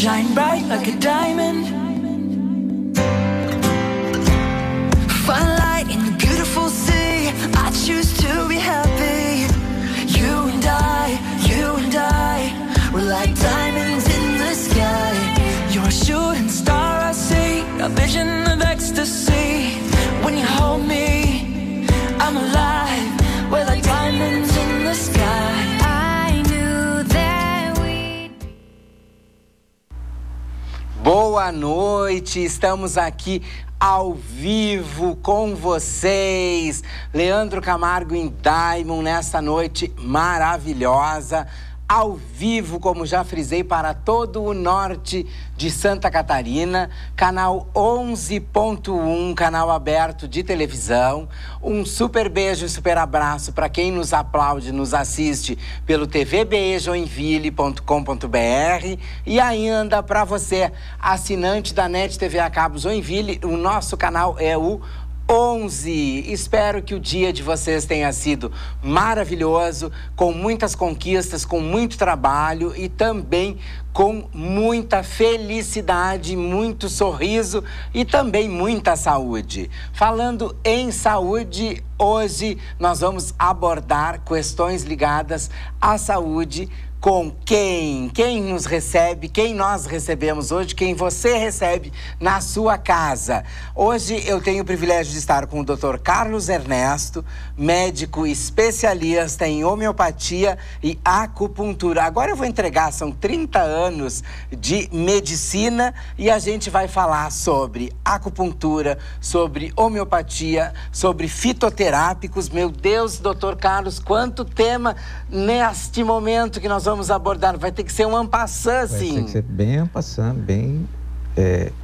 shine bright like a diamond. Find light in the beautiful sea. I choose to be happy. You and I, we're like diamonds in the sky. You're a shooting star I see, a vision of ecstasy. When you hold me, I'm alive. We're like diamonds in the sky. I knew that we'd... Boa noite, estamos aqui ao vivo com vocês. Leandro Camargo em Diamond nessa noite maravilhosa. Ao vivo, como já frisei, para todo o norte de Santa Catarina, canal 11.1, canal aberto de televisão. Um super beijo e super abraço para quem nos aplaude, nos assiste pelo tvbejoinville.com.br e ainda para você, assinante da NET TV a Cabo Joinville, o nosso canal é o 11. Espero que o dia de vocês tenha sido maravilhoso, com muitas conquistas, com muito trabalho e também com muita felicidade, muito sorriso e também muita saúde. Falando em saúde, hoje nós vamos abordar questões ligadas à saúde com quem nos recebe, quem nós recebemos hoje, quem você recebe na sua casa. Hoje eu tenho o privilégio de estar com o Dr. Carlos Ernesto, médico especialista em homeopatia e acupuntura. Agora eu vou entregar, são 30 anos de medicina e a gente vai falar sobre acupuntura, sobre homeopatia, sobre fitoterápicos. Meu Deus, Dr. Carlos, quanto tema neste momento que nós vamos abordar. Vai ter que ser um en passant, sim. Vai ter que ser bem en passant, bem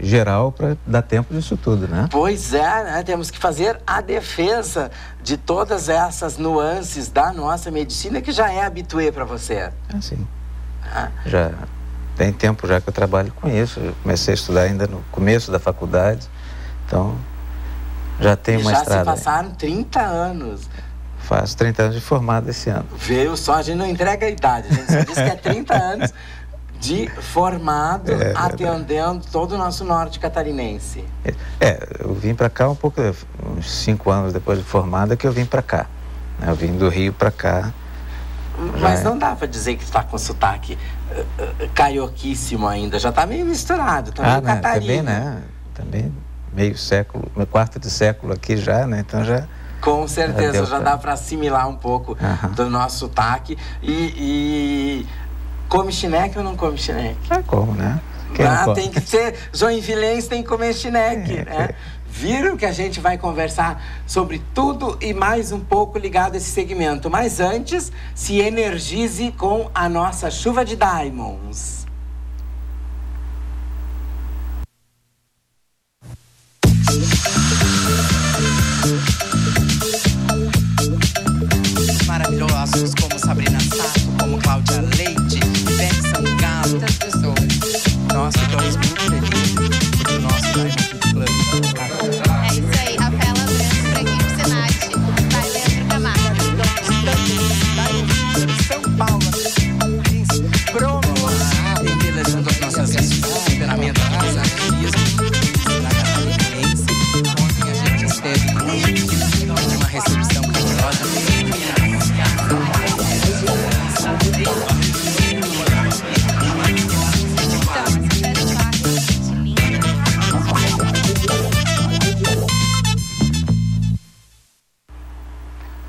geral, para dar tempo disso tudo, né? Pois é, né? Temos que fazer a defesa de todas essas nuances da nossa medicina, que já é habituê para você. Sim. Já tem tempo já que eu trabalho com isso. Eu comecei a estudar ainda no começo da faculdade, então já tem uma estrada. Já se passaram 30 anos. Faço 30 anos de formado esse ano. Veio só, a gente não entrega a idade, a gente só diz que é 30 anos de formado, atendendo todo o nosso norte catarinense. Eu vim para cá um pouco, uns 5 anos depois de formado, que eu vim para cá. Eu vim do Rio para cá. Mas não dá para dizer que está com sotaque carioquíssimo ainda, já está meio misturado, está meio catarino. Também, né? Também meio século, meu quarto de século aqui já, né? Então já... Com certeza, já dá para assimilar um pouco do nosso sotaque. E come chineque ou não come chineque? Como, né? Tem que ser joinvilense, tem que comer chineque, né? Viram que a gente vai conversar sobre tudo e mais um pouco ligado a esse segmento. Mas antes, se energize com a nossa chuva de Diamonds. Maravilhosos como Sabrina Sato, como Cláudia Leite, Ivete Sangalo, muitas pessoas. Nossa, estamos muito felizes do nosso Diamond Club. É isso aí, Rafaela Branco, pra equipe Senat, vai Leandro Camargo. São Paulo, promo, embelezando as nossas vistas, temperamento das nossas artistas, na Catarinense. Ontem a gente esteve numa recepção carinhosa.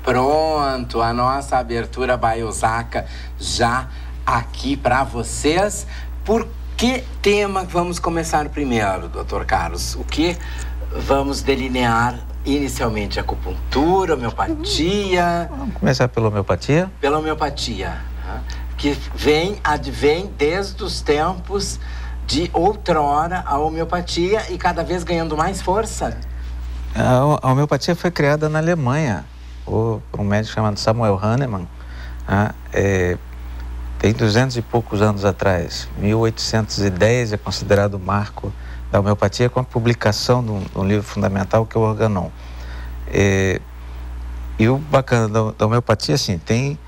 Pronto, a nossa abertura Baiosaka já aqui para vocês. Por que tema vamos começar primeiro, Dr. Carlos? O que vamos delinear inicialmente? Acupuntura, homeopatia? Vamos começar pela homeopatia? Pela homeopatia, que advém desde os tempos de outrora a homeopatia e cada vez ganhando mais força. A homeopatia foi criada na Alemanha por um médico chamado Samuel Hahnemann, tem 200 e poucos anos atrás. 1810 é considerado o marco da homeopatia, com a publicação de um livro fundamental que é o Organon. E o bacana da homeopatia, assim, tem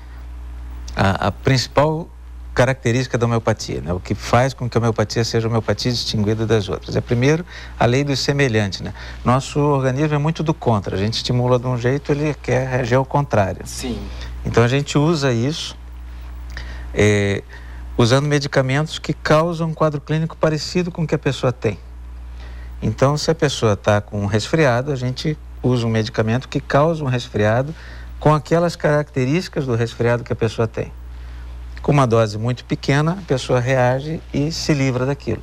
a principal característica da homeopatia, né? O que faz com que a homeopatia seja homeopatia distinguida das outras. É, primeiro, a lei dos semelhantes, né? Nosso organismo é muito do contra. A gente estimula de um jeito, ele quer reagir ao contrário. Sim. Então, a gente usa isso usando medicamentos que causam um quadro clínico parecido com o que a pessoa tem. Então, se a pessoa está com um resfriado, a gente usa um medicamento que causa um resfriado com aquelas características do resfriado que a pessoa tem. Com uma dose muito pequena, a pessoa reage e se livra daquilo.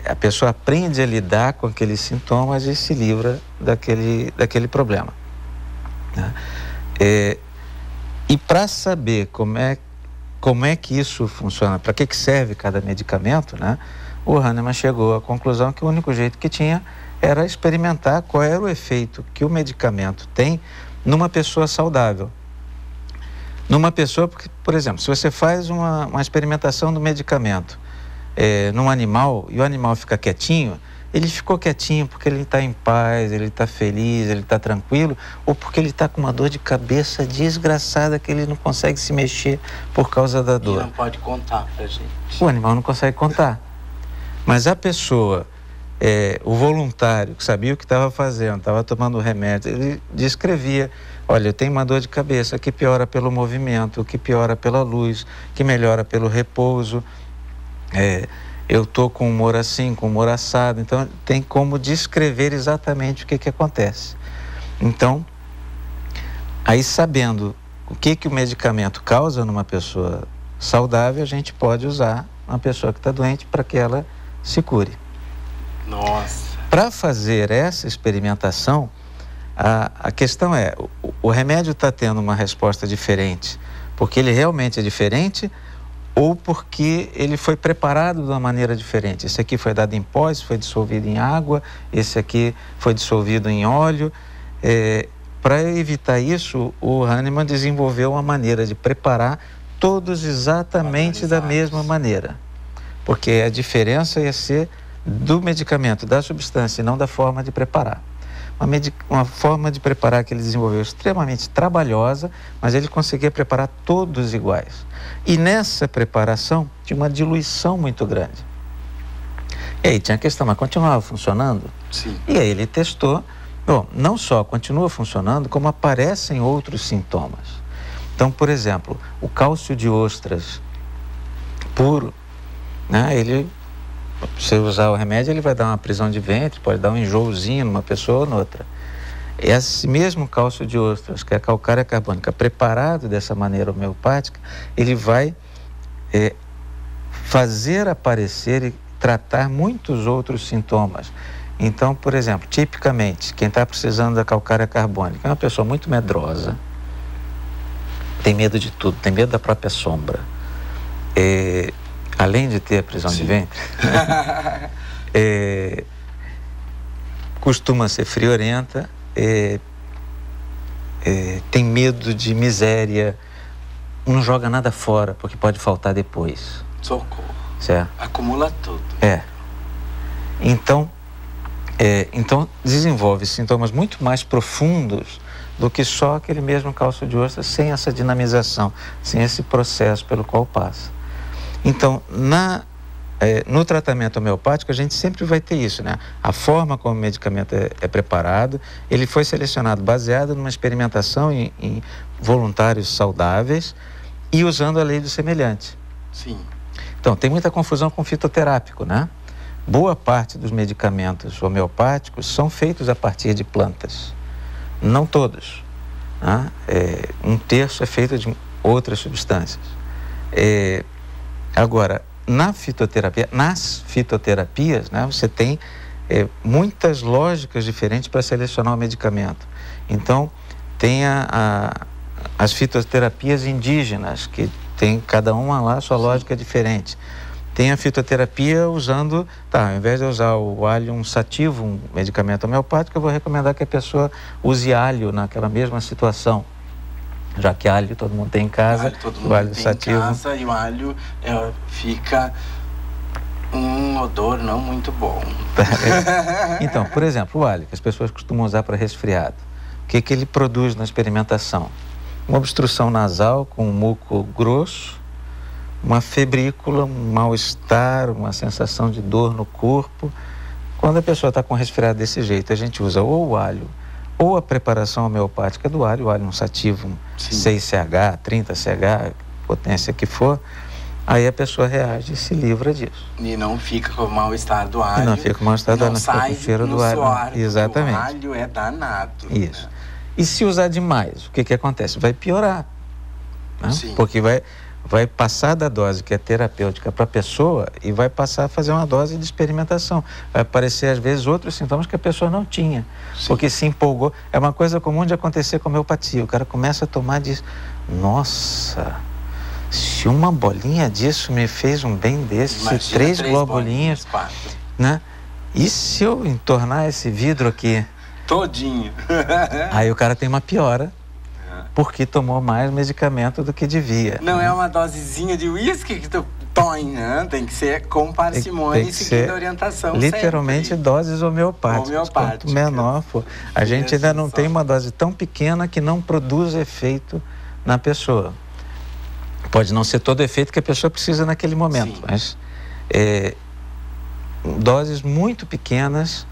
A pessoa aprende a lidar com aqueles sintomas e se livra daquele problema, né? E para saber como é que isso funciona, para que serve cada medicamento, né? O Hahnemann chegou à conclusão que o único jeito que tinha era experimentar qual era o efeito que o medicamento tem numa pessoa saudável. Numa pessoa, porque, por exemplo, se você faz uma experimentação do medicamento num animal e o animal fica quietinho, ele ficou quietinho porque ele está em paz, ele está feliz, ele está tranquilo, ou porque ele está com uma dor de cabeça desgraçada que ele não consegue se mexer por causa da dor. E não pode contar pra gente. O animal não consegue contar. Mas a pessoa, o voluntário que sabia o que estava fazendo, estava tomando remédio, ele descrevia: olha, eu tenho uma dor de cabeça que piora pelo movimento, que piora pela luz, que melhora pelo repouso, eu estou com humor assim, com humor assado. Então, tem como descrever exatamente o que acontece. Então, aí sabendo o que o medicamento causa numa pessoa saudável, a gente pode usar uma pessoa que está doente para que ela se cure. Nossa! Para fazer essa experimentação, a questão é, o remédio está tendo uma resposta diferente porque ele realmente é diferente ou porque ele foi preparado de uma maneira diferente. Esse aqui foi dado em pó, esse foi dissolvido em água, esse aqui foi dissolvido em óleo. Para evitar isso, o Hahnemann desenvolveu uma maneira de preparar todos exatamente da mesma maneira, porque a diferença ia ser do medicamento, da substância, e não da forma de preparar. Uma forma de preparar que ele desenvolveu extremamente trabalhosa, mas ele conseguia preparar todos iguais. E nessa preparação tinha uma diluição muito grande. E aí tinha a questão, mas continuava funcionando? Sim. E aí ele testou. Bom, não só continua funcionando, como aparecem outros sintomas. Então, por exemplo, o cálcio de ostras puro, né, se usar o remédio, ele vai dar uma prisão de ventre, pode dar um enjoozinho numa pessoa ou noutra. Esse mesmo cálcio de ostras, que é a calcária carbônica, preparado dessa maneira homeopática, ele vai fazer aparecer e tratar muitos outros sintomas. Então, por exemplo, tipicamente, quem está precisando da calcária carbônica é uma pessoa muito medrosa, tem medo de tudo, tem medo da própria sombra. Além de ter a prisão de ventre, costuma ser friorenta, tem medo de miséria, não joga nada fora, porque pode faltar depois. Socorro. Certo? Acumula tudo. Então desenvolve sintomas muito mais profundos do que só aquele mesmo cálcio de ostras, sem essa dinamização, sem esse processo pelo qual passa. Então, no tratamento homeopático, a gente sempre vai ter isso, né? A forma como o medicamento é preparado, ele foi selecionado baseado numa experimentação em voluntários saudáveis e usando a lei do semelhante. Sim. Então, tem muita confusão com fitoterápico, né? Boa parte dos medicamentos homeopáticos são feitos a partir de plantas. Não todos, né? 1/3 é feito de outras substâncias. Agora, nas fitoterapias, né, você tem muitas lógicas diferentes para selecionar o medicamento. Então, tem as fitoterapias indígenas, que tem cada uma lá sua lógica diferente. Tem a fitoterapia usando, ao invés de usar o alho sativo, um medicamento homeopático, eu vou recomendar que a pessoa use alho naquela mesma situação. Já que alho todo mundo tem em casa, o alho sativo. Em casa, e o alho fica um odor não muito bom. Então, por exemplo, o alho, que as pessoas costumam usar para resfriado, o que ele produz na experimentação? Uma obstrução nasal com um muco grosso, uma febrícula, um mal-estar, uma sensação de dor no corpo. Quando a pessoa está com resfriado desse jeito, a gente usa ou o alho, ou a preparação homeopática do alho, o alho um sativum 6CH, 30CH, potência que for, aí a pessoa reage e se livra disso. E não fica com o mal-estar do alho. E não fica com o mal-estar do alho, não fica com o cheiro do alho. Suor, exatamente. O alho é danado. Isso. Né? E se usar demais, o que acontece? Vai piorar. Né? Sim. Porque vai passar da dose que é terapêutica para a pessoa e vai passar a fazer uma dose de experimentação. Vai aparecer, às vezes, outros sintomas que a pessoa não tinha. Sim. Porque se empolgou. É uma coisa comum de acontecer com a homeopatia. O cara começa a tomar e diz, nossa, se uma bolinha disso me fez um bem desse, se 3 globulinhas, 4. Né? E se eu entornar esse vidro aqui? Todinho. Aí o cara tem uma piora, porque tomou mais medicamento do que devia. Não é uma dosezinha de uísque que tu põe, né? Tem que ser com parcimônia e seguindo a orientação literalmente sempre. Doses homeopáticas. Quanto menor for. A gente ainda não tem uma dose tão pequena que não produz efeito na pessoa. Pode não ser todo o efeito que a pessoa precisa naquele momento, sim, mas doses muito pequenas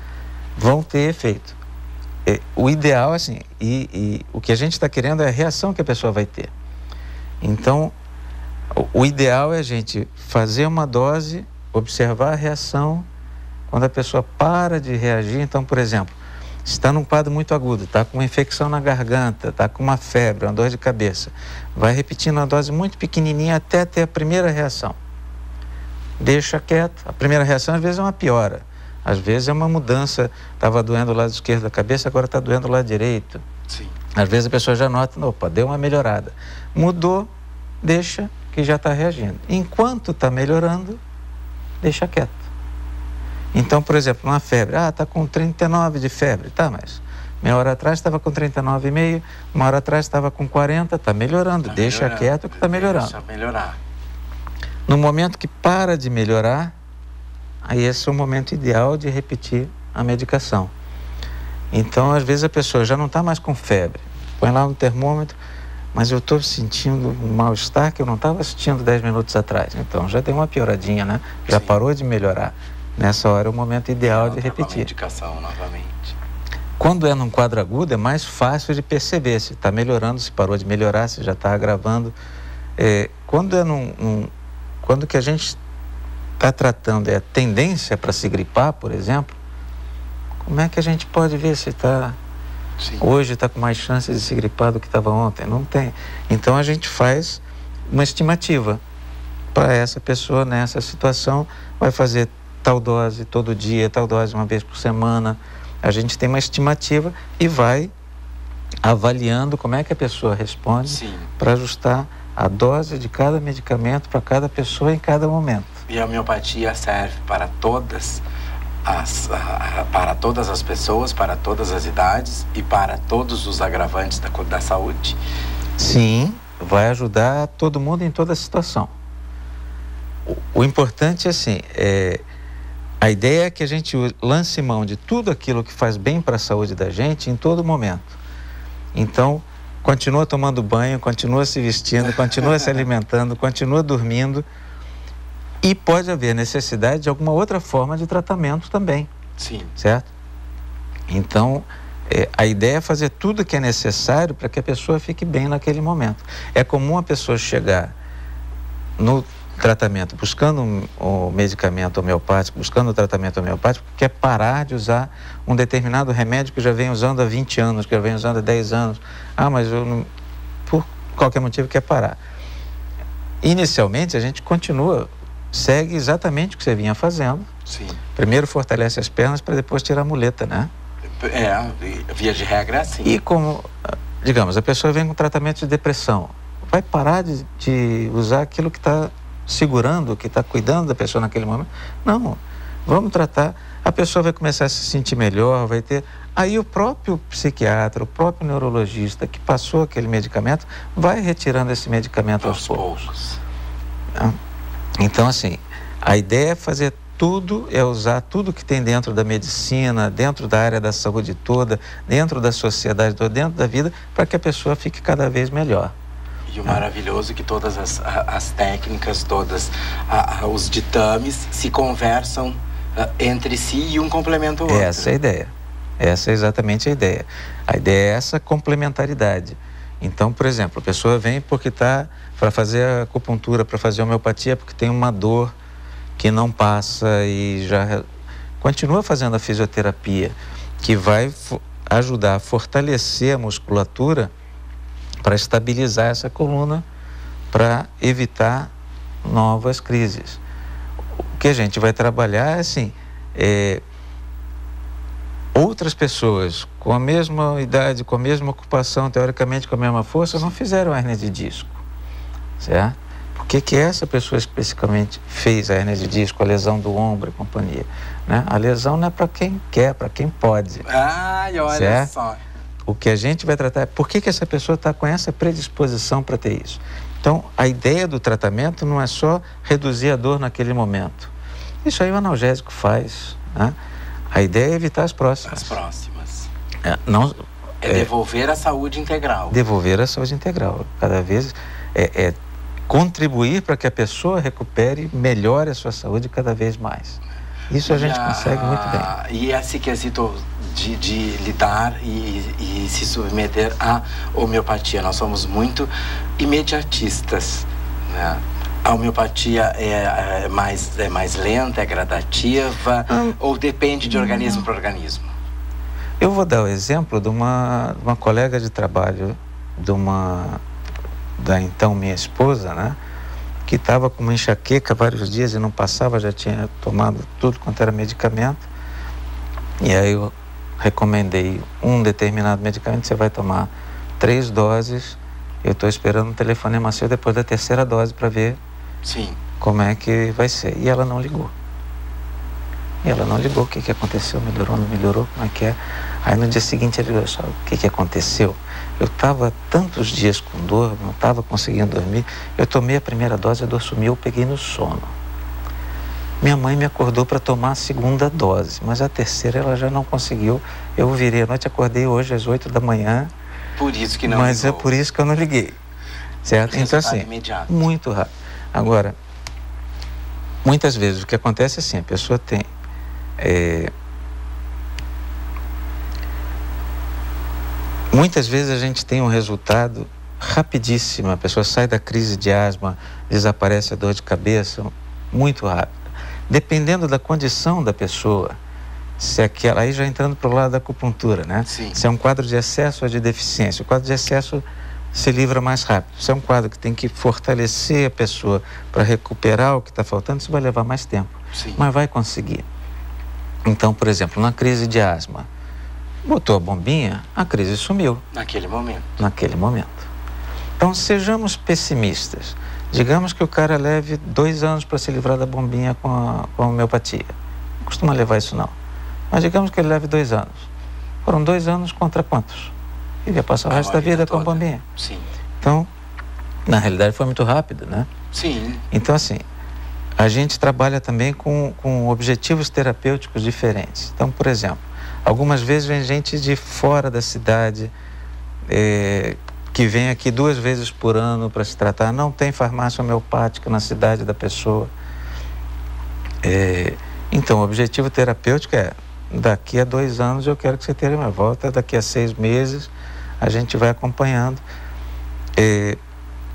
vão ter efeito. O ideal, assim, e o que a gente está querendo é a reação que a pessoa vai ter. Então, o ideal é a gente fazer uma dose, observar a reação. Quando a pessoa para de reagir, então, por exemplo, se está num quadro muito agudo, está com uma infecção na garganta, está com uma febre, uma dor de cabeça, vai repetindo uma dose muito pequenininha até ter a primeira reação. Deixa quieto. A primeira reação, às vezes, é uma piora. Às vezes é uma mudança, estava doendo o lado esquerdo da cabeça, agora está doendo o lado direito. Sim. Às vezes a pessoa já nota, opa, deu uma melhorada. Mudou, deixa que já está reagindo. Enquanto está melhorando, deixa quieto. Então, por exemplo, uma febre, está com 39 de febre, tá, mas meia hora atrás estava com 39,5, uma hora atrás estava com 40, está melhorando, deixa quieto que está melhorando. Deixa melhorar. No momento que para de melhorar, aí esse é o momento ideal de repetir a medicação. Então, às vezes a pessoa já não está mais com febre, põe lá no termômetro, mas eu estou sentindo um mal-estar que eu não estava sentindo 10 minutos atrás. Então, já tem uma pioradinha, né? Já sim, parou de melhorar. Nessa hora é o momento ideal de repetir. A medicação novamente. Quando é num quadro agudo, é mais fácil de perceber se está melhorando, se parou de melhorar, se já está agravando. Quando é quando que a gente está tratando é a tendência para se gripar, por exemplo, como é que a gente pode ver se hoje está com mais chance de se gripar do que estava ontem? Não tem. Então a gente faz uma estimativa para essa pessoa nessa situação, vai fazer tal dose todo dia, tal dose uma vez por semana. A gente tem uma estimativa e vai avaliando como é que a pessoa responde para ajustar a dose de cada medicamento para cada pessoa em cada momento. E a homeopatia serve para todas as pessoas, para todas as idades e para todos os agravantes da saúde? Sim, vai ajudar todo mundo em toda situação. O importante é assim, a ideia é que a gente lance mão de tudo aquilo que faz bem para a saúde da gente em todo momento. Então, continua tomando banho, continua se vestindo, continua se alimentando, continua dormindo. E pode haver necessidade de alguma outra forma de tratamento também. Sim. Certo? Então, a ideia é fazer tudo que é necessário para que a pessoa fique bem naquele momento. É comum a pessoa chegar no tratamento buscando o medicamento homeopático, buscando o tratamento homeopático, quer parar de usar um determinado remédio que já vem usando há 20 anos, que já vem usando há 10 anos. Mas eu não, por qualquer motivo quer parar. Inicialmente a gente segue exatamente o que você vinha fazendo. Sim. Primeiro fortalece as pernas para depois tirar a muleta, né? Via de regra é assim. E como, digamos, a pessoa vem com tratamento de depressão, vai parar de usar aquilo que está segurando, que está cuidando da pessoa naquele momento? Não, vamos tratar, a pessoa vai começar a se sentir melhor, vai ter... Aí o próprio psiquiatra, o próprio neurologista que passou aquele medicamento, vai retirando esse medicamento aos poucos. Então, assim, a ideia é fazer tudo, é usar tudo que tem dentro da medicina, dentro da área da saúde toda, dentro da sociedade toda, dentro da vida, para que a pessoa fique cada vez melhor. E o maravilhoso é que todas as técnicas, os ditames se conversam entre si e um complementa o outro. Essa é a ideia. Essa é exatamente a ideia. A ideia é essa complementaridade. Então, por exemplo, a pessoa vem porque está para fazer a acupuntura, para fazer a homeopatia, porque tem uma dor que não passa e já continua fazendo a fisioterapia, que vai ajudar a fortalecer a musculatura para estabilizar essa coluna, para evitar novas crises. O que a gente vai trabalhar é assim, outras pessoas com a mesma idade, com a mesma ocupação, teoricamente com a mesma força, não fizeram hérnia de disco, certo? Por que essa pessoa especificamente fez a hérnia de disco, a lesão do ombro e companhia, né? A lesão não é para quem quer, para quem pode. Ai, olha certo? Só. O que a gente vai tratar é por que essa pessoa está com essa predisposição para ter isso. Então, a ideia do tratamento não é só reduzir a dor naquele momento. Isso aí o analgésico faz, né? A ideia é evitar as próximas. As próximas. É devolver a saúde integral. Devolver a saúde integral. Cada vez contribuir para que a pessoa recupere, melhore a sua saúde cada vez mais. Isso a gente consegue muito bem. E esse quesito de lidar e se submeter à homeopatia. Nós somos muito imediatistas, né? A homeopatia é mais lenta, é gradativa, ou depende de organismo para organismo? Eu vou dar o exemplo de uma colega de trabalho, da então minha esposa, né? Que estava com uma enxaqueca vários dias e não passava, já tinha tomado tudo quanto era medicamento. E aí eu recomendei um determinado medicamento, você vai tomar 3 doses. Eu estou esperando um telefonema seu depois da 3ª dose para ver Sim. como é que vai ser. E ela não ligou. O que aconteceu? Melhorou, não melhorou? Como é que é? Aí no dia seguinte ele falou, o que aconteceu? Eu estava tantos dias com dor, não estava conseguindo dormir. Eu tomei a 1ª dose, a dor sumiu, eu peguei no sono. Minha mãe me acordou para tomar a 2ª dose, mas a 3ª ela já não conseguiu. Eu virei à noite, acordei hoje às 8 da manhã. Por isso que não Mas ligou. é por isso que eu não liguei. Certo? Então assim, imediato. muito rápido. Agora, muitas vezes o que acontece é assim, a pessoa tem muitas vezes a gente tem um resultado rapidíssimo, a pessoa sai da crise de asma, desaparece a dor de cabeça, muito rápido. Dependendo da condição da pessoa, se aquela, aí já entrando para o lado da acupuntura, né? Sim. Se é um quadro de excesso ou de deficiência, o quadro de excesso se livra mais rápido. Se é um quadro que tem que fortalecer a pessoa para recuperar o que está faltando, isso vai levar mais tempo. Sim. Mas vai conseguir. Então, por exemplo, na crise de asma, botou a bombinha, a crise sumiu. Naquele momento. Então, sejamos pessimistas. Digamos que o cara leve 2 anos para se livrar da bombinha com a homeopatia. Não costuma levar isso, não. Mas digamos que ele leve 2 anos. Foram 2 anos contra quantos? Ele ia passar o resto da vida com a bombinha. Sim. Então, na realidade, foi muito rápido, né? Sim. Então, assim, a gente trabalha também com objetivos terapêuticos diferentes. Então, por exemplo, algumas vezes vem gente de fora da cidade, que vem aqui 2 vezes por ano para se tratar. Não tem farmácia homeopática na cidade da pessoa. Então, o objetivo terapêutico é, daqui a 2 anos eu quero que você tenha uma volta, daqui a 6 meses a gente vai acompanhando.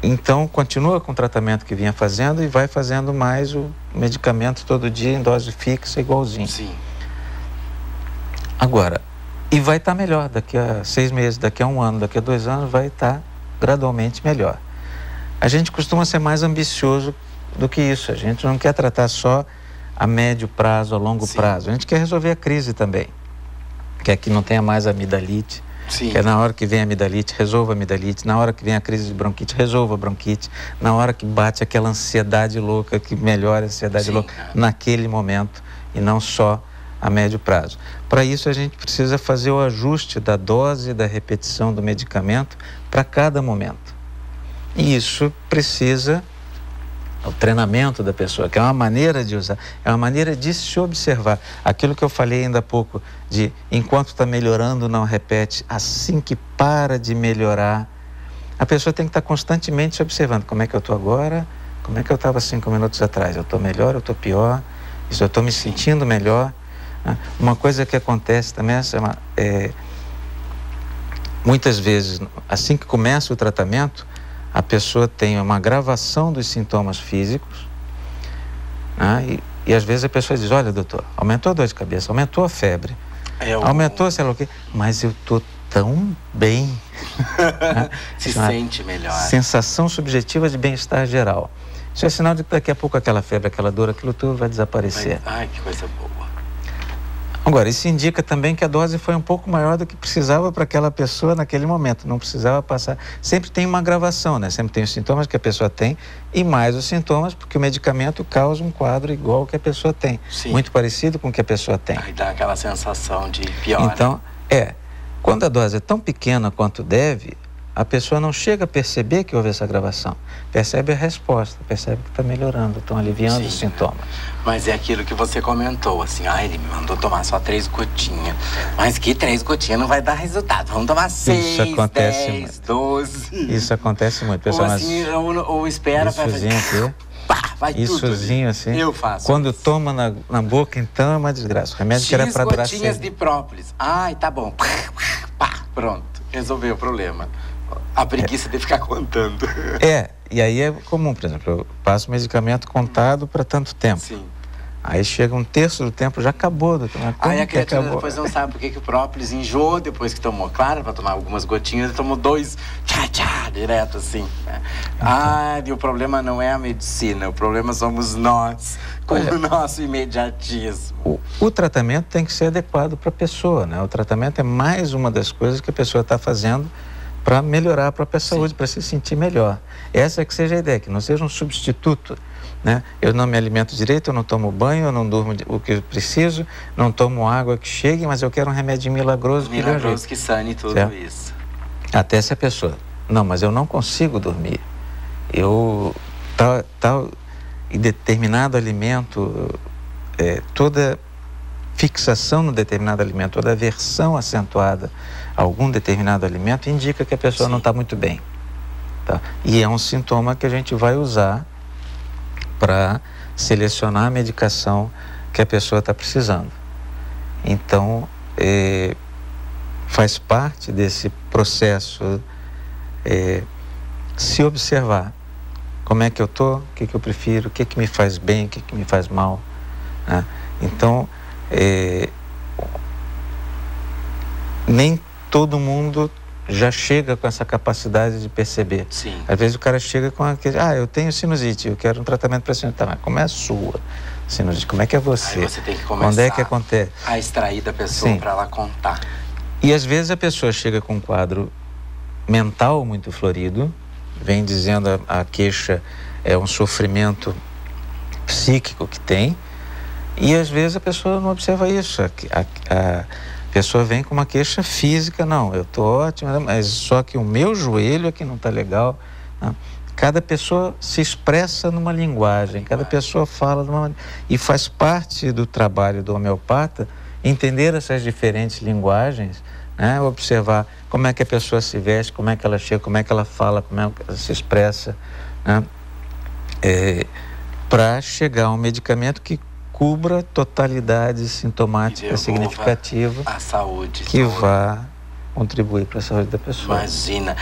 Então, continua com o tratamento que vinha fazendo e vai fazendo mais o medicamento todo dia em dose fixa, igualzinho. Sim. Agora, e vai estar melhor daqui a 6 meses, daqui a 1 ano, daqui a 2 anos vai estar gradualmente melhor. A gente costuma ser mais ambicioso do que isso. A gente não quer tratar só a médio prazo, a longo Sim. prazo. A gente quer resolver a crise também. Quer que não tenha mais amidalite. Sim. Que na hora que vem a amidalite, resolva a amidalite. Na hora que vem a crise de bronquite, resolva a bronquite. Na hora que bate aquela ansiedade louca, que melhora a ansiedade Sim, louca naquele momento e não só a médio prazo. Para isso a gente precisa fazer o ajuste da dose e da repetição do medicamento para cada momento. E isso precisa o treinamento da pessoa, que é uma maneira de usar, é uma maneira de se observar. Aquilo que eu falei ainda há pouco, de enquanto está melhorando, não repete. Assim que para de melhorar, a pessoa tem que estar constantemente se observando. Como é que eu estou agora? Como é que eu estava 5 minutos atrás? Eu estou melhor, eu estou pior? Isso, eu estou me sentindo melhor? Uma coisa que acontece também muitas vezes, assim que começa o tratamento, a pessoa tem uma agravação dos sintomas físicos, né? E às vezes a pessoa diz, olha, doutor, aumentou a dor de cabeça, aumentou a febre, aumentou sei lá o quê, mas eu estou tão bem. Né? Se sente melhor. Sensação subjetiva de bem-estar geral. Isso é sinal de que daqui a pouco aquela febre, aquela dor, aquilo tudo vai desaparecer. Ai, que coisa boa. Agora, isso indica também que a dose foi um pouco maior do que precisava para aquela pessoa naquele momento. Não precisava passar. Sempre tem uma agravação, né? Sempre tem os sintomas que a pessoa tem e mais os sintomas, porque o medicamento causa um quadro igual ao que a pessoa tem. Sim. Muito parecido com o que a pessoa tem. Aí dá aquela sensação de pior. Então, quando a dose é tão pequena quanto deve, a pessoa não chega a perceber que houve essa agravação. Percebe a resposta, percebe que está melhorando, estão aliviando os sintomas. Mas é aquilo que você comentou, assim, ele me mandou tomar só 3 gotinhas. Mas que 3 gotinhas não vai dar resultado. Vamos tomar 6, 10, 12. Isso acontece muito. Pessoal, ou assim, ou espera para fazer... vai Issozinho, tudo. assim. Eu faço. Quando toma na boca, então é uma desgraça. O remédio que era para durar 6 gotinhas de própolis. Ai, tá bom. Pronto. Resolveu o problema. A preguiça de ficar contando. E aí é comum, por exemplo, eu passo medicamento contado para tanto tempo. Sim. Aí chega 1/3 do tempo, já acabou. Aí a criatura depois não sabe por que o própolis enjoou depois que tomou. Claro, para tomar algumas gotinhas, ele tomou 2, direto assim. E o problema não é a medicina, o problema somos nós, com o nosso imediatismo. O tratamento tem que ser adequado para a pessoa, né? O tratamento é mais uma das coisas que a pessoa está fazendo para melhorar a própria saúde, para se sentir melhor. Essa é que seja a ideia, que não seja um substituto, né? Eu não me alimento direito, eu não tomo banho, eu não durmo o que eu preciso, não tomo água que chegue, mas eu quero um remédio milagroso. Milagroso que sane tudo isso. Até se a pessoa, não, mas eu não consigo dormir. Tal e determinado alimento, toda fixação no determinado alimento, toda aversão acentuada a algum determinado alimento indica que a pessoa não está muito bem. Tá? E é um sintoma que a gente vai usar para selecionar a medicação que a pessoa está precisando. Então, faz parte desse processo se observar. Como é que eu estou, o que eu prefiro, o que me faz bem, o que me faz mal. Né? Então, nem todo mundo já chega com essa capacidade de perceber. Sim. Às vezes o cara chega com aquele, eu tenho sinusite, eu quero um tratamento para sinusite. Tá, mas como é a sua sinusite? Como é que é você? Aí você tem que começar Onde é que acontece? A extrair da pessoa para ela contar. E às vezes a pessoa chega com um quadro mental muito florido, vem dizendo a queixa é um sofrimento psíquico que tem, e às vezes a pessoa não observa isso. A pessoa vem com uma queixa física, não, eu estou ótima, mas só que o meu joelho é que não está legal. Não. Cada pessoa se expressa numa linguagem, cada pessoa fala e faz parte do trabalho do homeopata entender essas diferentes linguagens, né? Observar como é que a pessoa se veste, como é que ela chega, como é que ela fala, como é que ela se expressa, né? Para chegar a um medicamento que cubra totalidade sintomática significativa a saúde que vá contribuir para a saúde da pessoa. Imagina,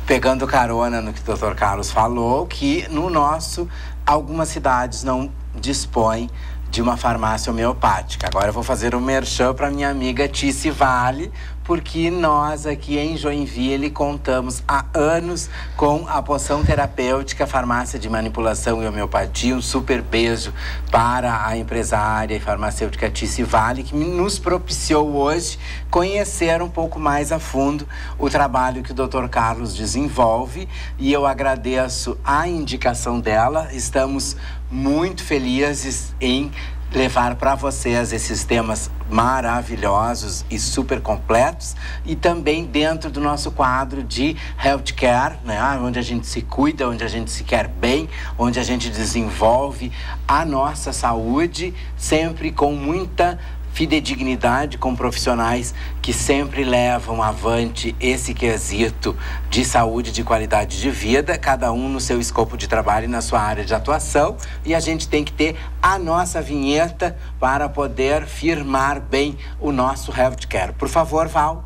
pegando carona no que o Dr. Carlos falou, que no nosso, algumas cidades não dispõem de uma farmácia homeopática. Agora eu vou fazer um merchan para minha amiga Tice Vale, porque nós aqui em Joinville contamos há anos com a poção terapêutica Farmácia de Manipulação e Homeopatia. Um super beijo para a empresária e farmacêutica Tice Vale, que nos propiciou hoje conhecer um pouco mais a fundo o trabalho que o Dr. Carlos desenvolve, e eu agradeço a indicação dela. Estamos muito felizes em levar para vocês esses temas maravilhosos e super completos, e também dentro do nosso quadro de healthcare, né? Onde a gente se cuida, onde a gente se quer bem, onde a gente desenvolve a nossa saúde, sempre com muita fidedignidade com profissionais que sempre levam avante esse quesito de saúde, de qualidade de vida, cada um no seu escopo de trabalho e na sua área de atuação. E a gente tem que ter a nossa vinheta para poder firmar bem o nosso healthcare. Por favor, Val.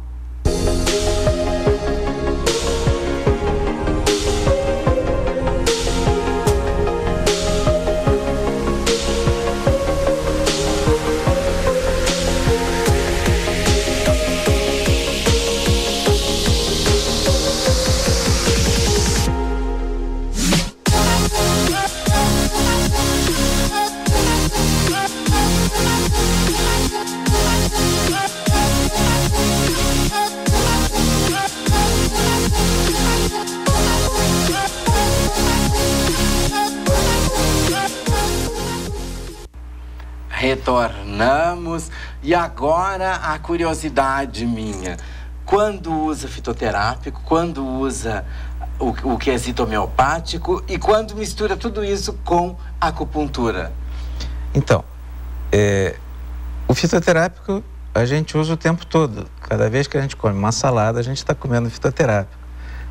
Retornamos e agora a curiosidade minha. Quando usa fitoterápico, quando usa o quesito homeopático e quando mistura tudo isso com acupuntura? Então, o fitoterápico a gente usa o tempo todo. Cada vez que a gente come uma salada, a gente está comendo fitoterápico,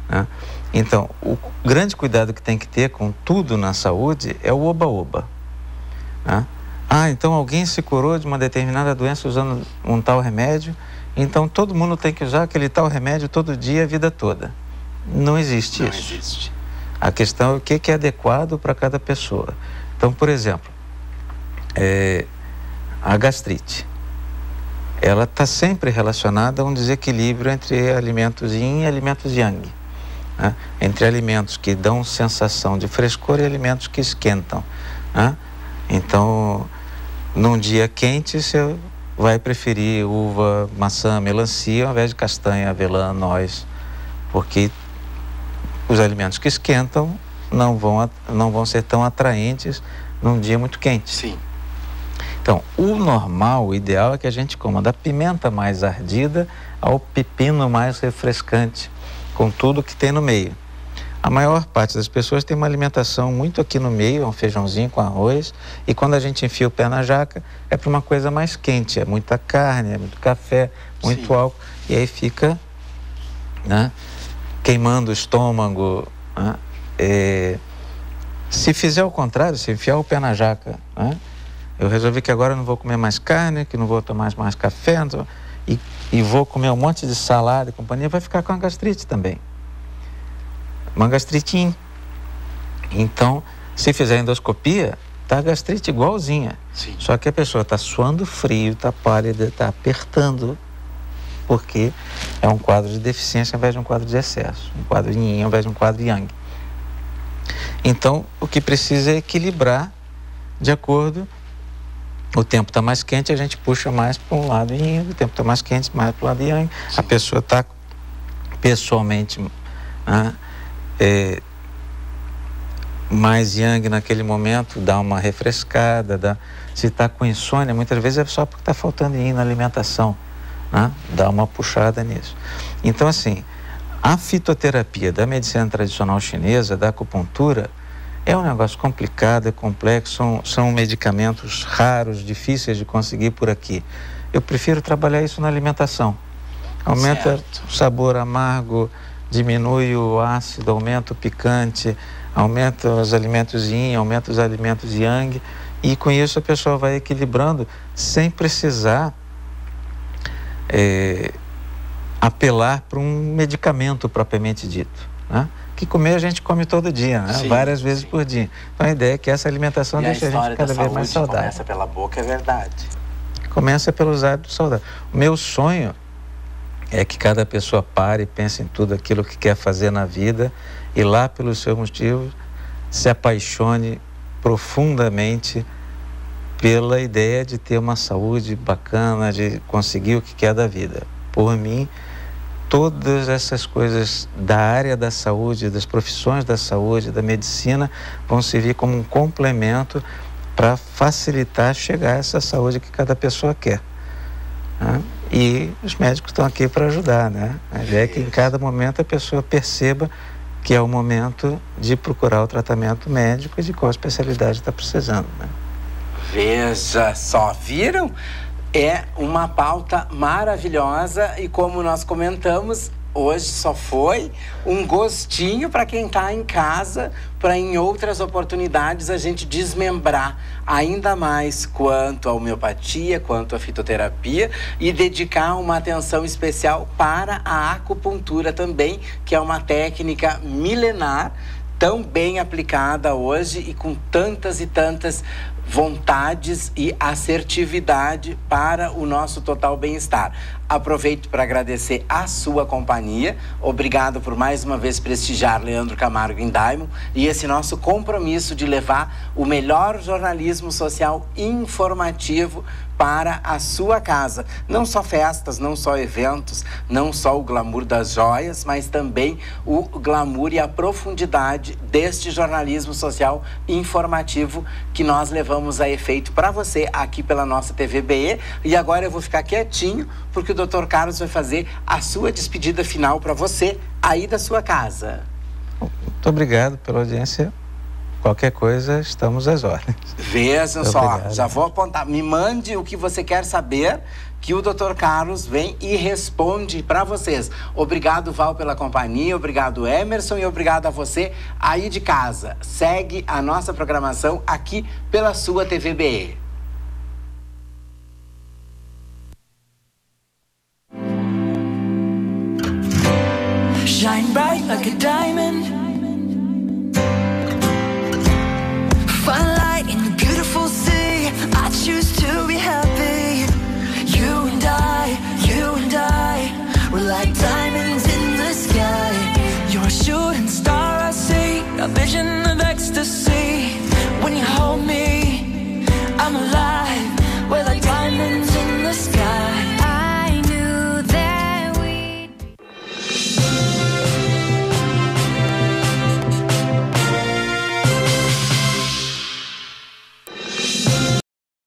né? Então, o grande cuidado que tem que ter com tudo na saúde é o oba-oba, né? Então alguém se curou de uma determinada doença usando um tal remédio, então todo mundo tem que usar aquele tal remédio todo dia, a vida toda. Não existe isso. Não existe. A questão é o que é adequado para cada pessoa. Então, por exemplo, a gastrite, ela está sempre relacionada a um desequilíbrio entre alimentos yin e alimentos yang, né? Entre alimentos que dão sensação de frescor e alimentos que esquentam, né? Então, num dia quente, você vai preferir uva, maçã, melancia, ao invés de castanha, avelã, noz, porque os alimentos que esquentam não vão ser tão atraentes num dia muito quente. Sim. Então, o normal, o ideal é que a gente coma da pimenta mais ardida ao pepino mais refrescante, com tudo que tem no meio. A maior parte das pessoas tem uma alimentação muito aqui no meio, um feijãozinho com arroz, e quando a gente enfia o pé na jaca, é para uma coisa mais quente, é muita carne, é muito café, muito Sim. álcool, e aí fica, né, queimando o estômago, né? Se fizer o contrário, se enfiar o pé na jaca, né, eu resolvi que agora eu não vou comer mais carne, que não vou tomar mais café, e vou comer um monte de salada e companhia, vai ficar com a gastrite também. Uma gastrite. Então, se fizer endoscopia, tá a gastrite igualzinha. Sim. Só que a pessoa está suando frio, está pálida, está apertando, porque é um quadro de deficiência ao invés de um quadro de excesso, um quadro yin ao invés de um quadro yang. Então, o que precisa é equilibrar de acordo. O tempo está mais quente, a gente puxa mais para um lado yin, o tempo está mais quente, mais para o lado yang. Sim. A pessoa está pessoalmente, né, mais yang naquele momento, dá uma refrescada, se está com insônia, muitas vezes é só porque está faltando yin na alimentação, né? Dá uma puxada nisso. Então, assim, a fitoterapia da medicina tradicional chinesa, da acupuntura, é um negócio complicado, é complexo, são medicamentos raros, difíceis de conseguir por aqui. Eu prefiro trabalhar isso na alimentação. Aumenta o sabor amargo, diminui o ácido, aumenta o picante, aumenta os alimentos yin, aumenta os alimentos yang, e com isso a pessoa vai equilibrando sem precisar apelar para um medicamento propriamente dito, né? Que comer a gente come todo dia, né? Sim, várias vezes sim. por dia. Então a ideia é que essa alimentação deixe a gente cada vez mais saudável. Começa pela boca, é verdade. Começa pelos hábitos saudáveis. O meu sonho é que cada pessoa pare e pense em tudo aquilo que quer fazer na vida e lá pelos seus motivos se apaixone profundamente pela ideia de ter uma saúde bacana, de conseguir o que quer da vida. Por mim, todas essas coisas da área da saúde, das profissões da saúde, da medicina, vão servir como um complemento para facilitar chegar a essa saúde que cada pessoa quer, né? E os médicos estão aqui para ajudar, né? A ideia é que em cada momento a pessoa perceba que é o momento de procurar o tratamento médico e de qual especialidade está precisando, né? Veja só, viram? É uma pauta maravilhosa e, como nós comentamos, hoje só foi um gostinho para quem está em casa, para em outras oportunidades a gente desmembrar ainda mais quanto à homeopatia, quanto à fitoterapia e dedicar uma atenção especial para a acupuntura também, que é uma técnica milenar, tão bem aplicada hoje e com tantas e tantas vontades e assertividade para o nosso total bem-estar. Aproveito para agradecer a sua companhia. Obrigado por mais uma vez prestigiar Leandro Camargo em Diamond e esse nosso compromisso de levar o melhor jornalismo social informativo para a sua casa. Não só festas, não só eventos, não só o glamour das joias, mas também o glamour e a profundidade deste jornalismo social informativo que nós levamos a efeito para você aqui pela nossa TVBE. E agora eu vou ficar quietinho, porque o Dr. Carlos vai fazer a sua despedida final para você aí da sua casa. Muito obrigado pela audiência. Qualquer coisa, estamos às ordens. Vejam só, Obrigado. Já vou apontar. Me mande o que você quer saber, que o Dr. Carlos vem e responde para vocês. Obrigado, Val, pela companhia, obrigado, Emerson, e obrigado a você aí de casa. Segue a nossa programação aqui pela sua TVBE. Shine bright like a diamond.